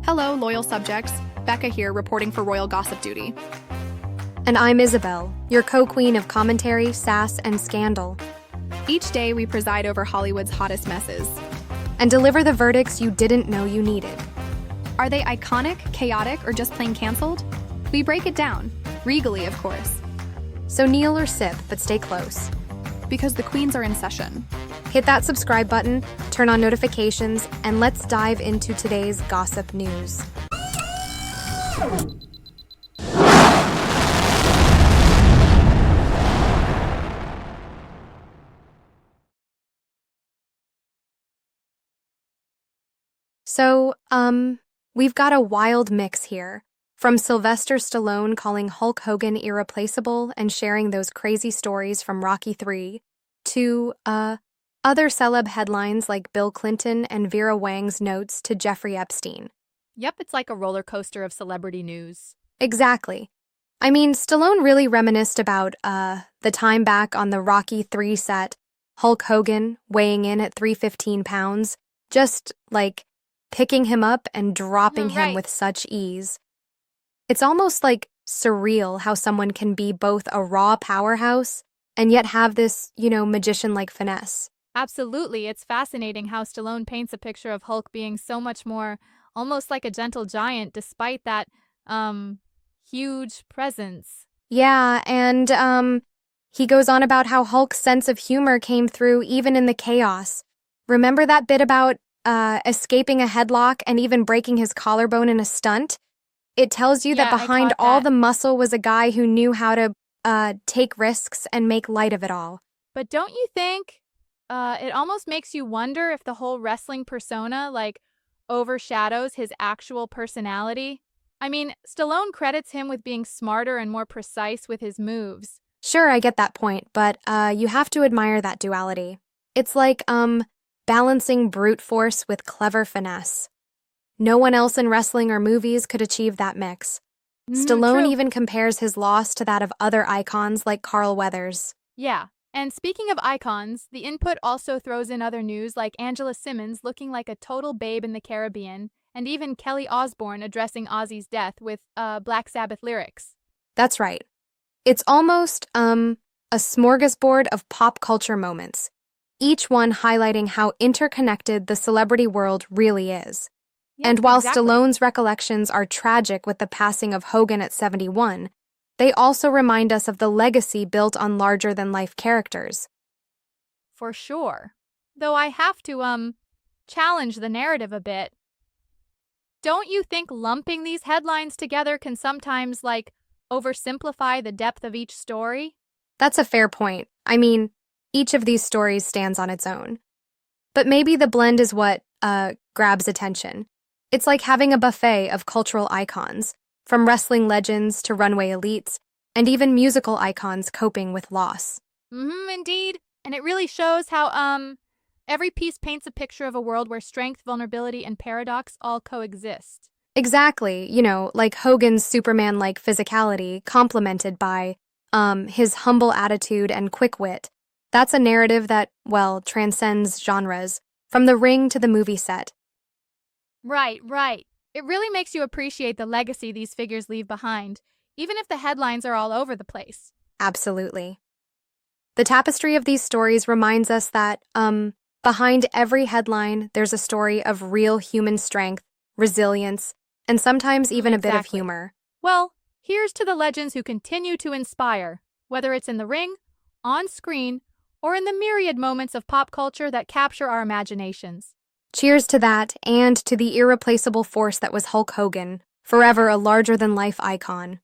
Hello, loyal subjects. Becca here, reporting for Royal Gossip Duty. And I'm Isabel, your co-queen of commentary, sass, and scandal. Each day, we preside over Hollywood's hottest messes. And deliver the verdicts you didn't know you needed. Are they iconic, chaotic, or just plain canceled? We break it down. Regally, of course. So kneel or sip, but stay close. Because the queens are in session. Hit that subscribe button, turn on notifications, and let's dive into today's gossip news. So, we've got a wild mix here. From Sylvester Stallone calling Hulk Hogan irreplaceable and sharing those crazy stories from Rocky III, to, other celeb headlines like Bill Clinton and Vera Wang's notes to Jeffrey Epstein. Yep, it's like a roller coaster of celebrity news. Exactly. I mean, Stallone really reminisced about, the time back on the Rocky III set, Hulk Hogan weighing in at 315 pounds, just, like, picking him up and dropping him with such ease. It's almost like surreal how someone can be both a raw powerhouse and yet have this, magician-like finesse. Absolutely, it's fascinating how Stallone paints a picture of Hulk being so much more almost like a gentle giant despite that, huge presence. Yeah, and, he goes on about how Hulk's sense of humor came through even in the chaos. Remember that bit about, escaping a headlock and even breaking his collarbone in a stunt? It tells you that behind all the muscle was a guy who knew how to, take risks and make light of it all. But don't you think it almost makes you wonder if the whole wrestling persona, overshadows his actual personality? I mean, Stallone credits him with being smarter and more precise with his moves. Sure, I get that point, but, you have to admire that duality. It's like, balancing brute force with clever finesse. No one else in wrestling or movies could achieve that mix. Stallone even compares his loss to that of other icons like Carl Weathers. Yeah, and speaking of icons, the input also throws in other news like Angela Simmons looking like a total babe in the Caribbean, and even Kelly Osbourne addressing Ozzy's death with Black Sabbath lyrics. That's right. It's almost, a smorgasbord of pop culture moments, each one highlighting how interconnected the celebrity world really is. Yeah, And while exactly. Stallone's recollections are tragic with the passing of Hogan at 71, they also remind us of the legacy built on larger-than-life characters. For sure. Though I have to, challenge the narrative a bit. Don't you think lumping these headlines together can sometimes, oversimplify the depth of each story? That's a fair point. I mean, each of these stories stands on its own. But maybe the blend is what, grabs attention. It's like having a buffet of cultural icons, from wrestling legends to runway elites, and even musical icons coping with loss. Indeed. And it really shows how, every piece paints a picture of a world where strength, vulnerability, and paradox all coexist. Exactly, like Hogan's Superman-like physicality complemented by, his humble attitude and quick wit. That's a narrative that, transcends genres, from the ring to the movie set. Right. It really makes you appreciate the legacy these figures leave behind, even if the headlines are all over the place. Absolutely. The tapestry of these stories reminds us that, behind every headline, there's a story of real human strength, resilience, and sometimes even a bit of humor. Well, here's to the legends who continue to inspire, whether it's in the ring, on screen, or in the myriad moments of pop culture that capture our imaginations. Cheers to that, and to the irreplaceable force that was Hulk Hogan, forever a larger-than-life icon.